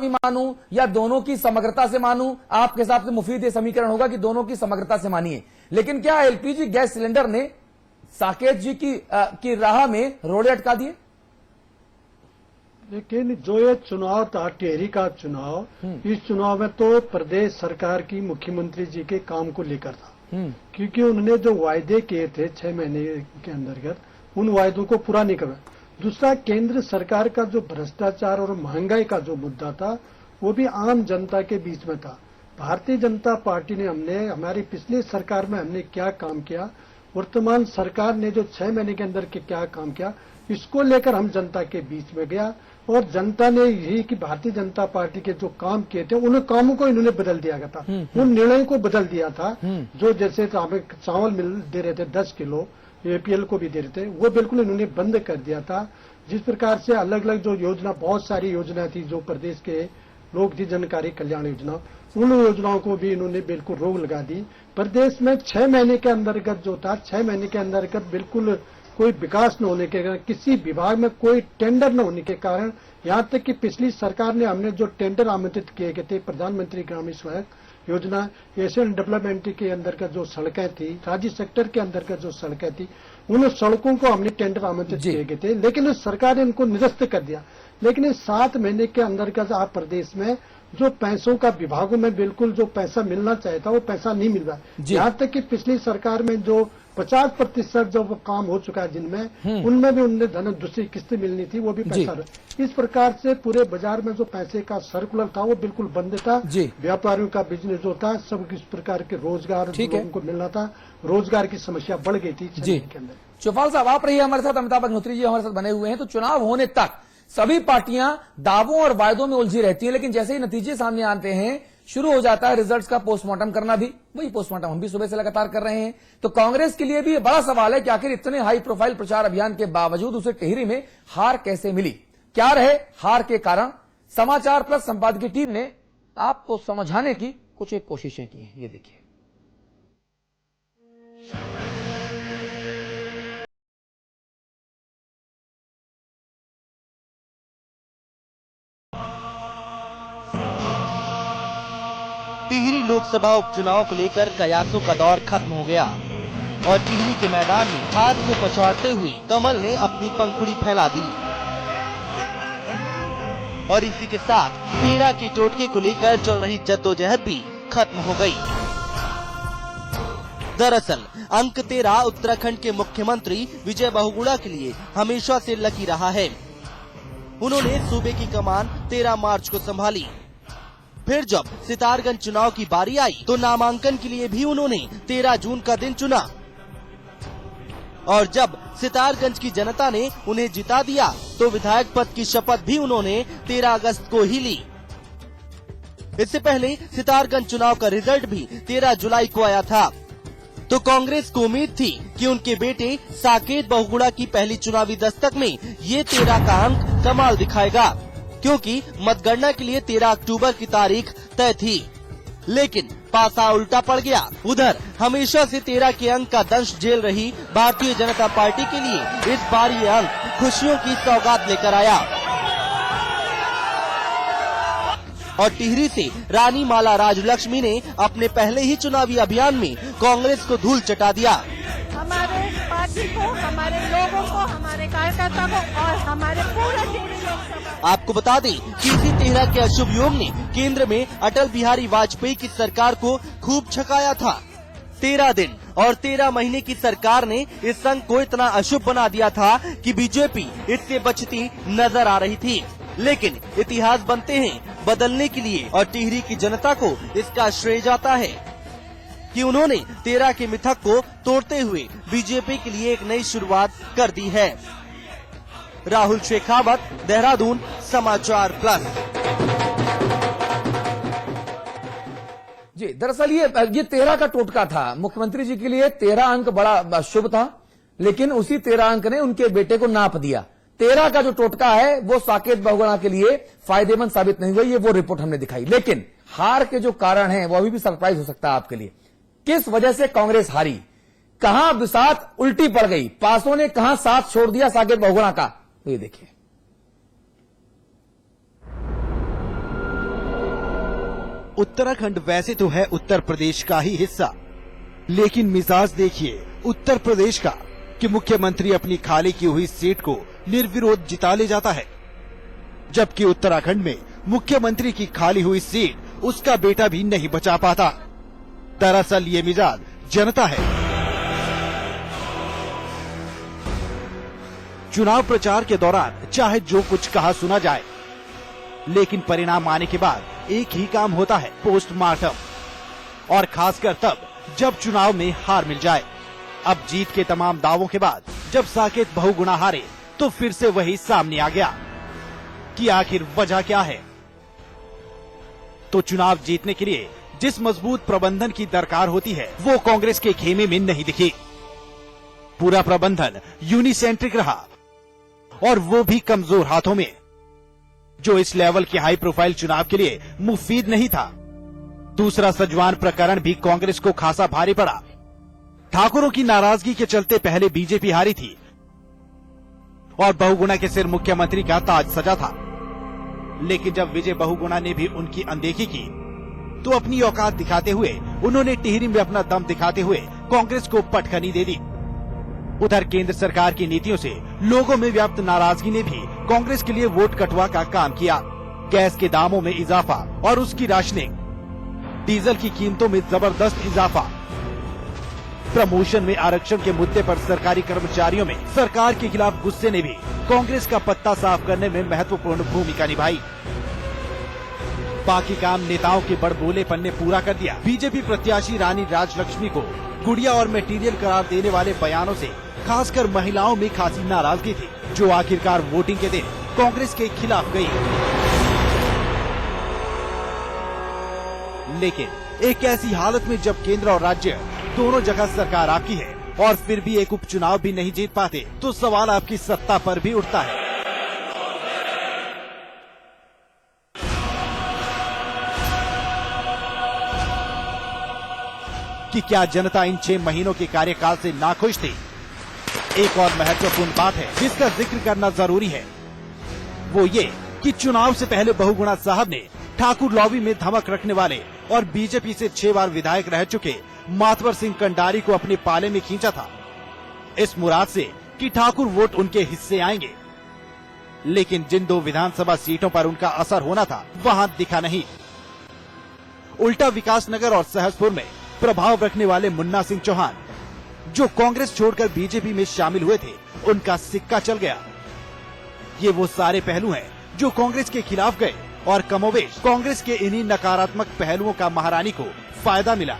मानूं या दोनों की समग्रता से मानूं, आपके हिसाब से मुफीद ये समीकरण होगा कि दोनों की समग्रता से मानिए। लेकिन क्या एलपीजी गैस सिलेंडर ने साकेत जी की राह में रोड़े अटका दिए? लेकिन जो ये चुनाव था, टिहरी का चुनाव, इस चुनाव में तो प्रदेश सरकार की मुख्यमंत्री जी के काम को लेकर था, क्योंकि उन्होंने जो वायदे किए थे 6 महीने के अंतर्गत, उन वायदों को पूरा नहीं करा। दूसरा, केंद्र सरकार का जो भ्रष्टाचार और महंगाई का जो मुद्दा था, वो भी आम जनता के बीच में था। भारतीय जनता पार्टी ने हमारी पिछली सरकार में हमने क्या काम किया, वर्तमान सरकार ने जो 6 महीने के अंदर के क्या काम किया, इसको लेकर हम जनता के बीच में गया और जनता ने यही कि भारतीय जनता पार्टी के जो काम किए थे, उन कामों को इन्होंने बदल दिया गया था, उन निर्णयों को बदल दिया था। जो जैसे हमें चावल दे रहे थे 10 किलो, एपीएल को भी दे रहे थे, वो बिल्कुल इन्होंने बंद कर दिया था। जिस प्रकार से अलग अलग जो योजना, बहुत सारी योजना थी जो प्रदेश के लोक जनकारी कल्याण योजना, उन योजनाओं को भी इन्होंने बिल्कुल रोक लगा दी। प्रदेश में 6 महीने के अंतर्गत जो था, 6 महीने के अंतर्गत बिल्कुल कोई विकास न होने के कारण, किसी विभाग में कोई टेंडर न होने के कारण, यहाँ तक कि पिछली सरकार ने हमने जो टेंडर आमंत्रित किए गए थे प्रधानमंत्री ग्रामीण सड़क योजना, एशियन डेवलपमेंट के अंतर्गत जो सड़कें थी, राज्य सेक्टर के अंतर्गत जो सड़कें थी, उन सड़कों को हमने टेंडर आमंत्रित किए गए थे, लेकिन उस सरकार ने इनको निरस्त कर दिया। लेकिन इस 7 महीने के अंतर्गत आप प्रदेश में जो पैसों का विभागों में बिल्कुल जो पैसा मिलना चाहिए था, वो पैसा नहीं मिल रहा। यहाँ तक कि पिछली सरकार में जो 50% जो काम हो चुका है जिनमें, उनमें भी उन्हें धन दूसरी किस्तें मिलनी थी, वो भी पैसा। इस प्रकार से पूरे बाजार में जो पैसे का सर्कुलर था वो बिल्कुल बंद था। व्यापारियों का बिजनेस जो था, सब किस प्रकार के रोजगार लोगों को मिलना था, रोजगार की समस्या बढ़ गई थी के अंदर। चौपाल साहब, आप रहिए हमारे साथ, अमिताभ अग्निहोत्री जी हमारे साथ बने हुए हैं। तो चुनाव होने तक सभी पार्टियां दावों और वायदों में उलझी रहती हैं, लेकिन जैसे ही नतीजे सामने आते हैं, शुरू हो जाता है रिजल्ट्स का पोस्टमार्टम करना भी। वही पोस्टमार्टम हम भी सुबह से लगातार कर रहे हैं। तो कांग्रेस के लिए भी बड़ा सवाल है कि आखिर इतने हाई प्रोफाइल प्रचार अभियान के बावजूद उसे टिहरी में हार कैसे मिली, क्या रहे हार के कारण। समाचार प्लस संपादकीय टीम ने आपको समझाने की कुछ एक कोशिशें की हैं, ये देखिए। टिहरी लोकसभा उपचुनाव को लेकर कयासों का दौर खत्म हो गया और टिहरी के मैदान में हाथ को पछाड़ते हुए कमल ने अपनी पंखुड़ी फैला दी और इसी के साथ तेरा के टोटके को लेकर चल रही जद्दोजहद भी खत्म हो गई। दरअसल अंक 13 उत्तराखंड के मुख्यमंत्री विजय बहुगुणा के लिए हमेशा से लकी रहा है। उन्होंने सूबे की कमान 13 मार्च को संभाली। फिर जब सितारगंज चुनाव की बारी आई तो नामांकन के लिए भी उन्होंने 13 जून का दिन चुना और जब सितारगंज की जनता ने उन्हें जिता दिया तो विधायक पद की शपथ भी उन्होंने 13 अगस्त को ही ली। इससे पहले सितारगंज चुनाव का रिजल्ट भी 13 जुलाई को आया था। तो कांग्रेस को उम्मीद थी कि उनके बेटे साकेत बहुगुणा की पहली चुनावी दस्तक में ये 13 का अंक कमाल दिखाएगा, क्योंकि मतगणना के लिए 13 अक्टूबर की तारीख तय थी। लेकिन पासा उल्टा पड़ गया। उधर हमेशा से 13 के अंक का दंश झेल रही भारतीय जनता पार्टी के लिए इस बार ये अंक खुशियों की सौगात लेकर आया और टिहरी से रानी माला राजलक्ष्मी ने अपने पहले ही चुनावी अभियान में कांग्रेस को धूल चटा दिया। हमारे पार्टी को, हमारे लोगों को, हमारे कार्यकर्ता को और हमारे पूरे टिहरी लोकसभा। आपको बता दें कि इसी 13 के अशुभ योग ने केंद्र में अटल बिहारी वाजपेयी की सरकार को खूब छकाया था। 13 दिन और 13 महीने की सरकार ने इस संघ को इतना अशुभ बना दिया था कि बीजेपी इससे बचती नजर आ रही थी। लेकिन इतिहास बनते हैं बदलने के लिए और टिहरी की जनता को इसका श्रेय जाता है कि उन्होंने 13 के मिथक को तोड़ते हुए बीजेपी के लिए एक नई शुरुआत कर दी है। राहुल शेखावत, देहरादून, समाचार प्लस। जी, दरअसल ये 13 का टोटका था। मुख्यमंत्री जी के लिए 13 अंक बड़ा शुभ था, लेकिन उसी 13 अंक ने उनके बेटे को नाप दिया। 13 का जो टोटका है वो साकेत बहुगुणा के लिए फायदेमंद साबित नहीं हुआ, ये वो रिपोर्ट हमने दिखाई। लेकिन हार के जो कारण हैं वो अभी भी सरप्राइज हो सकता है आपके लिए। किस वजह से कांग्रेस हारी, कहां बिसात उल्टी पड़ गई, पासों ने कहां साथ छोड़ दिया साकेत बहुगुणा का, तो ये देखिए। उत्तराखंड वैसे तो है उत्तर प्रदेश का ही हिस्सा, लेकिन मिजाज देखिए उत्तर प्रदेश का कि मुख्यमंत्री अपनी खाली की हुई सीट को निर्विरोध जिता ले जाता है, जबकि उत्तराखंड में मुख्यमंत्री की खाली हुई सीट उसका बेटा भी नहीं बचा पाता। दरअसल ये मिजाज जनता है। चुनाव प्रचार के दौरान चाहे जो कुछ कहा सुना जाए, लेकिन परिणाम आने के बाद एक ही काम होता है, पोस्टमार्टम, और खासकर तब जब चुनाव में हार मिल जाए। अब जीत के तमाम दावों के बाद जब साकेत बहुगुणा हारे तो फिर से वही सामने आ गया कि आखिर वजह क्या है। तो चुनाव जीतने के लिए जिस मजबूत प्रबंधन की दरकार होती है वो कांग्रेस के खेमे में नहीं दिखी। पूरा प्रबंधन यूनिसेंट्रिक रहा, और वो भी कमजोर हाथों में, जो इस लेवल के हाई प्रोफाइल चुनाव के लिए मुफीद नहीं था। दूसरा सजवान प्रकरण भी कांग्रेस को खासा भारी पड़ा। ठाकुरों की नाराजगी के चलते पहले बीजेपी हारी थी और बहुगुणा के सिर मुख्यमंत्री का ताज सजा था, लेकिन जब विजय बहुगुणा ने भी उनकी अनदेखी की तो अपनी औकात दिखाते हुए उन्होंने टिहरी में अपना दम दिखाते हुए कांग्रेस को पटखनी दे दी। उधर केंद्र सरकार की नीतियों से लोगों में व्याप्त नाराजगी ने भी कांग्रेस के लिए वोट कटवा का काम किया। गैस के दामों में इजाफा और उसकी राशनिंग, डीजल की कीमतों में जबरदस्त इजाफा, प्रमोशन में आरक्षण के मुद्दे पर सरकारी कर्मचारियों में सरकार के खिलाफ गुस्से ने भी कांग्रेस का पत्ता साफ करने में महत्वपूर्ण भूमिका निभाई। बाकी काम नेताओं के बड़बोलेपन ने पूरा कर दिया। बीजेपी प्रत्याशी रानी राजलक्ष्मी को गुड़िया और मटेरियल करार देने वाले बयानों से खासकर महिलाओं में खासी नाराजगी थी, जो आखिरकार वोटिंग के दिन कांग्रेस के खिलाफ गई। लेकिन एक ऐसी हालत में जब केंद्र और राज्य दोनों जगह सरकार आपकी है और फिर भी एक उपचुनाव भी नहीं जीत पाते, तो सवाल आपकी सत्ता पर भी उठता है। कि क्या जनता इन 6 महीनों के कार्यकाल से नाखुश थी? एक और महत्वपूर्ण बात है जिसका जिक्र करना जरूरी है, वो ये कि चुनाव से पहले बहुगुणा साहब ने ठाकुर लॉबी में धमक रखने वाले और बीजेपी से 6 बार विधायक रह चुके मातवर सिंह कंडारी को अपने पाले में खींचा था, इस मुराद से कि ठाकुर वोट उनके हिस्से आएंगे। लेकिन जिन 2 विधानसभा सीटों पर उनका असर होना था वहां दिखा नहीं। उल्टा विकासनगर और सहसपुर में प्रभाव रखने वाले मुन्ना सिंह चौहान, जो कांग्रेस छोड़कर बीजेपी में शामिल हुए थे, उनका सिक्का चल गया। ये वो सारे पहलू हैं जो कांग्रेस के खिलाफ गए और कमोबेश कांग्रेस के इन्हीं नकारात्मक पहलुओं का महारानी को फायदा मिला।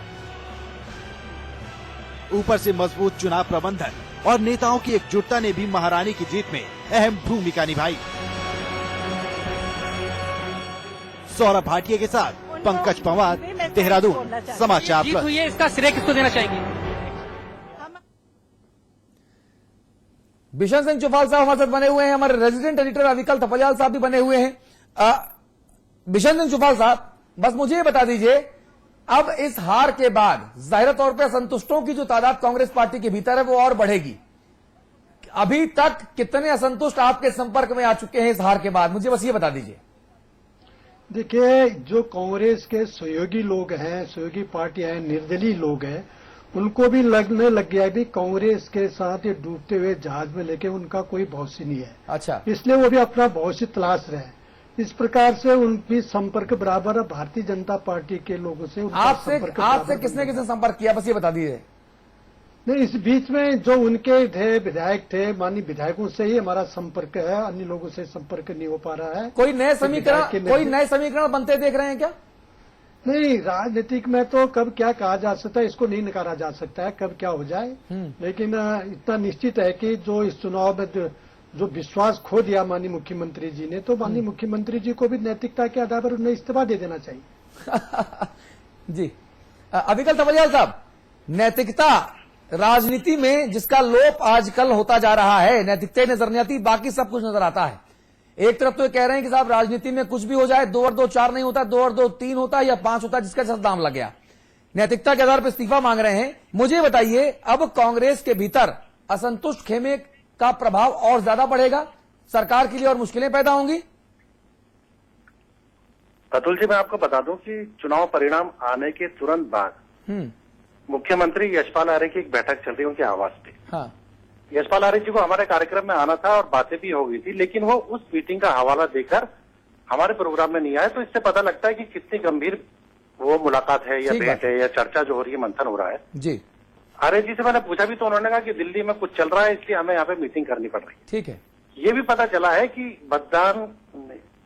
ऊपर से मजबूत चुनाव प्रबंधन और नेताओं की एकजुटता ने भी महारानी की जीत में अहम भूमिका निभाई। सौरभ भाटिया के साथ पंकज पंवार, देहरादून, समाचार जीत प्लस। हुई है, इसका श्रेय किसको देना चाहेंगे? बिशन सिंह चुफाल साहब हमारे साथ बने हुए हैं, हमारे रेजिडेंट एडिटर अविकल थपलियाल साहब भी बने हुए हैं। बिशन सिंह चुफाल साहब, बस मुझे ये बता दीजिए, अब इस हार के बाद जाहिर तौर पर असंतुष्टों की जो तादाद कांग्रेस पार्टी के भीतर है वो और बढ़ेगी। अभी तक कितने असंतुष्ट आपके संपर्क में आ चुके हैं इस हार के बाद, मुझे बस ये बता दीजिए। देखिए, जो कांग्रेस के सहयोगी लोग हैं, सहयोगी पार्टियां हैं, निर्दलीय लोग हैं, उनको भी लगने लग गया भी कांग्रेस के साथ ये डूबते हुए जहाज में लेके उनका कोई भविष्य नहीं है। अच्छा, इसलिए वो भी अपना भविष्य तलाश रहे हैं। इस प्रकार से उनकी संपर्क बराबर है भारतीय जनता पार्टी के लोगों से। आपसे किसने किसने संपर्क किया, बस ये बता दीजिए। नहीं, इस बीच में जो उनके थे विधायक थे, माननीय विधायकों से ही हमारा संपर्क है, अन्य लोगों से संपर्क नहीं हो पा रहा है। कोई नए समीकरण बनते देख रहे हैं क्या? नहीं, राजनीतिक में तो कब क्या कहा जा सकता है इसको नहीं नकारा जा सकता है, कब क्या हो जाए। लेकिन इतना निश्चित है कि जो इस चुनाव में जो विश्वास खो दिया माननीय मुख्यमंत्री जी ने, तो माननीय मुख्यमंत्री जी को भी नैतिकता के आधार पर उन्हें इस्तीफा दे देना चाहिए। जी, अविकल थपलियाल साहब, नैतिकता राजनीति में जिसका लोप आजकल होता जा रहा है, नैतिकता नजर नहीं आती, बाकी सब कुछ नजर आता है। एक तरफ तो ये कह रहे हैं कि साहब राजनीति में कुछ भी हो जाए, 2 और 2 4 नहीं होता, 2 और 2 3 होता है या 5 होता है, जिसका साथ दाम लग गया। नैतिकता के आधार पर इस्तीफा मांग रहे हैं। मुझे बताइए, अब कांग्रेस के भीतर असंतुष्ट खेमे का प्रभाव और ज्यादा बढ़ेगा, सरकार के लिए और मुश्किलें पैदा होंगी? अतुल जी, मैं आपको बता दूं कि चुनाव परिणाम आने के तुरंत बाद मुख्यमंत्री यशपाल आर्य की एक बैठक चल रही है उनके आवास पे। हाँ। यशपाल आर्य जी को हमारे कार्यक्रम में आना था और बातें भी हो गई थी, लेकिन वो उस मीटिंग का हवाला देकर हमारे प्रोग्राम में नहीं आए। तो इससे पता लगता है कि कितनी गंभीर वो मुलाकात है या भेंट है या चर्चा जो हो रही है, मंथन हो रहा है जी। आर्य जी से मैंने पूछा भी तो उन्होंने कहा कि दिल्ली में कुछ चल रहा है, इसलिए हमें यहाँ पे मीटिंग करनी पड़ रही है। ठीक है। ये भी पता चला है कि मतदान,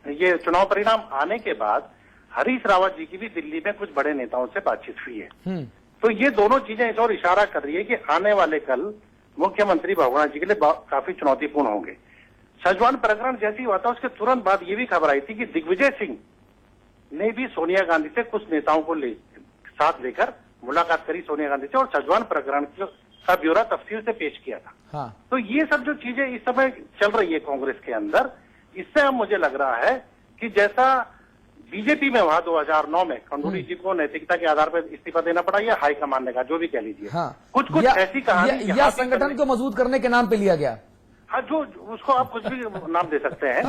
ये चुनाव परिणाम आने के बाद हरीश रावत जी की भी दिल्ली में कुछ बड़े नेताओं से बातचीत हुई है। तो ये दोनों चीजें इस ओर इशारा कर रही है कि आने वाले कल मुख्यमंत्री बहुगुणा जी के लिए काफी चुनौतीपूर्ण होंगे। सजवान प्रकरण जैसी हुआ था उसके तुरंत बाद ये भी खबर आई थी कि दिग्विजय सिंह ने भी सोनिया गांधी से कुछ नेताओं को साथ लेकर मुलाकात करी सोनिया गांधी से और सजवान प्रकरण का ब्यौरा तफसील से पेश किया था। हाँ। तो ये सब जो चीजें इस समय चल रही है कांग्रेस के अंदर, इससे अब मुझे लग रहा है कि जैसा बीजेपी में वहां 2009 में खंडूरी जी को नैतिकता के आधार पर इस्तीफा देना पड़ा या हाईकमान ने कहा, जो भी कह लीजिए। हाँ। कुछ ऐसी कहानी या संगठन को मजबूत करने के नाम पे लिया गया। हाँ, जो उसको आप कुछ भी नाम दे सकते हैं।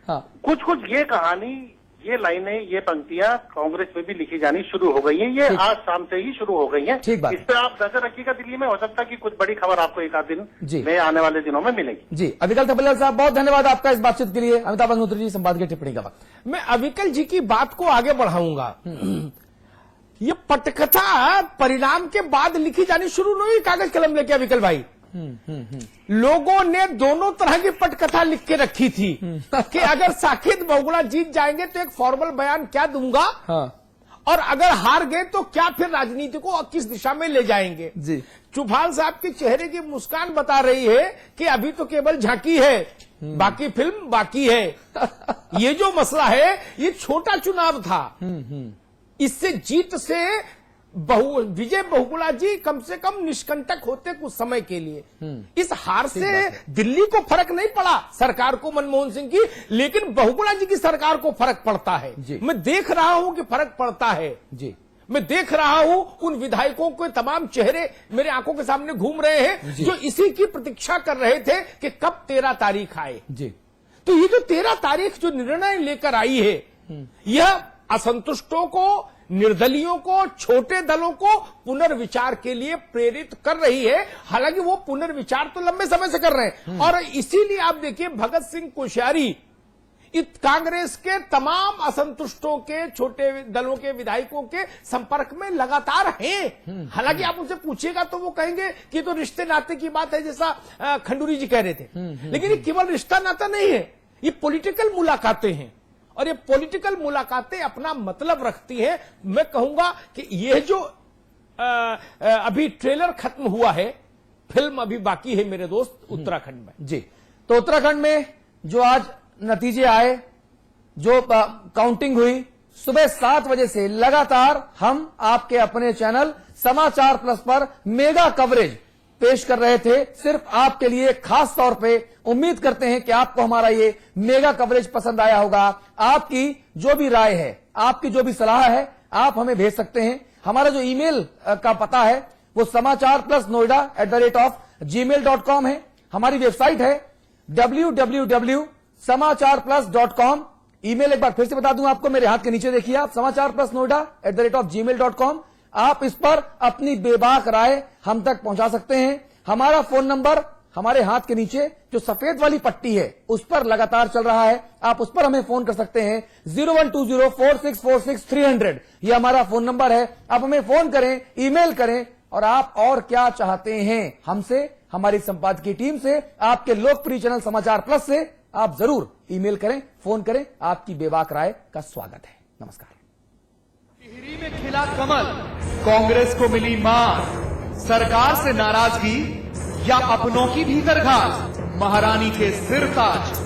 हाँ। कुछ ये कहानी, ये लाइनें, ये पंक्तियां कांग्रेस में भी लिखी जानी शुरू हो गई हैं। ये आज शाम से ही शुरू हो गई हैं। ठीक बात। इस पे आप नजर रखिएगा। दिल्ली में हो सकता है कि कुछ बड़ी खबर आपको एक आध दिन जी में आने वाले दिनों में मिलेगी। जी। अविकल थपलियाल साहब, बहुत धन्यवाद आपका इस बातचीत के लिए। अमिताभ अग्निहोत्री जी, संपादकीय टिप्पणी का वक्त। मैं अविकल जी की बात को आगे बढ़ाऊंगा। ये पटकथा परिणाम के बाद लिखी जानी शुरू नहीं हुई कागज कलम लेके अविकल भाई। लोगों ने दोनों तरह की पटकथा लिख के रखी थी कि अगर साकेत बहुगुणा जीत जाएंगे तो एक फॉर्मल बयान क्या दूंगा, हाँ। और अगर हार गए तो क्या फिर राजनीति को किस दिशा में ले जाएंगे। जी। चुफाल साहब के चेहरे की मुस्कान बता रही है कि अभी तो केवल झांकी है, बाकी फिल्म बाकी है। ये जो मसला है ये छोटा चुनाव था। इससे जीत से विजय बहुगुणा जी कम से कम निष्कंटक होते कुछ समय के लिए। इस हार से दिल्ली को फर्क नहीं पड़ा, सरकार को, मनमोहन सिंह की, लेकिन बहुगुणा जी की सरकार को फर्क पड़ता है। मैं देख रहा हूं कि फर्क पड़ता है। जी। मैं देख रहा हूं उन विधायकों के तमाम चेहरे मेरे आंखों के सामने घूम रहे हैं जो इसी की प्रतीक्षा कर रहे थे कि कब 13 तारीख आए। जी। तो ये जो 13 तारीख जो निर्णय लेकर आई है, यह असंतुष्टों को, निर्दलियों को, छोटे दलों को पुनर्विचार के लिए प्रेरित कर रही है। हालांकि वो पुनर्विचार तो लंबे समय से कर रहे हैं और इसीलिए आप देखिए भगत सिंह कोश्यारी कांग्रेस के तमाम असंतुष्टों के, छोटे दलों के विधायकों के संपर्क में लगातार हैं। हालांकि आप उनसे पूछिएगा तो वो कहेंगे कि तो रिश्ते नाते की बात है, जैसा खंडूरी जी कह रहे थे। लेकिन ये केवल रिश्ता नाता नहीं है, ये पॉलिटिकल मुलाकातें हैं और ये पॉलिटिकल मुलाकातें अपना मतलब रखती हैं। मैं कहूंगा कि ये जो अभी ट्रेलर खत्म हुआ है, फिल्म अभी बाकी है मेरे दोस्त उत्तराखंड में। जी। तो उत्तराखंड में जो आज नतीजे आए, जो काउंटिंग हुई, सुबह 7 बजे से लगातार हम आपके अपने चैनल समाचार प्लस पर मेगा कवरेज पेश कर रहे थे, सिर्फ आपके लिए खास तौर पे। उम्मीद करते हैं कि आपको हमारा ये मेगा कवरेज पसंद आया होगा। आपकी जो भी राय है, आपकी जो भी सलाह है, आप हमें भेज सकते हैं। हमारा जो ईमेल का पता है वो samacharplusnoida@gmail.com है। हमारी वेबसाइट है www.samacharplus.com। ईमेल एक बार फिर से बता दूं आपको, मेरे हाथ के नीचे देखिए आप, samacharplusnoida@gmail.com। आप इस पर अपनी बेबाक राय हम तक पहुंचा सकते हैं। हमारा फोन नंबर हमारे हाथ के नीचे जो सफेद वाली पट्टी है उस पर लगातार चल रहा है, आप उस पर हमें फोन कर सकते हैं। 01204646 ये हमारा फोन नंबर है। आप हमें फोन करें, ईमेल करें और आप और क्या चाहते हैं हमसे, हमारी संपादकीय टीम से, आपके लोकप्रिय चैनल समाचार प्लस से आप जरूर ईमेल करें, फोन करें। आपकी बेबाक राय का स्वागत है। नमस्कार। टिहरी में खिला कमल, कांग्रेस को मिली मार, सरकार से नाराजगी या अपनों की भीतर घात, महारानी के सिर ताज।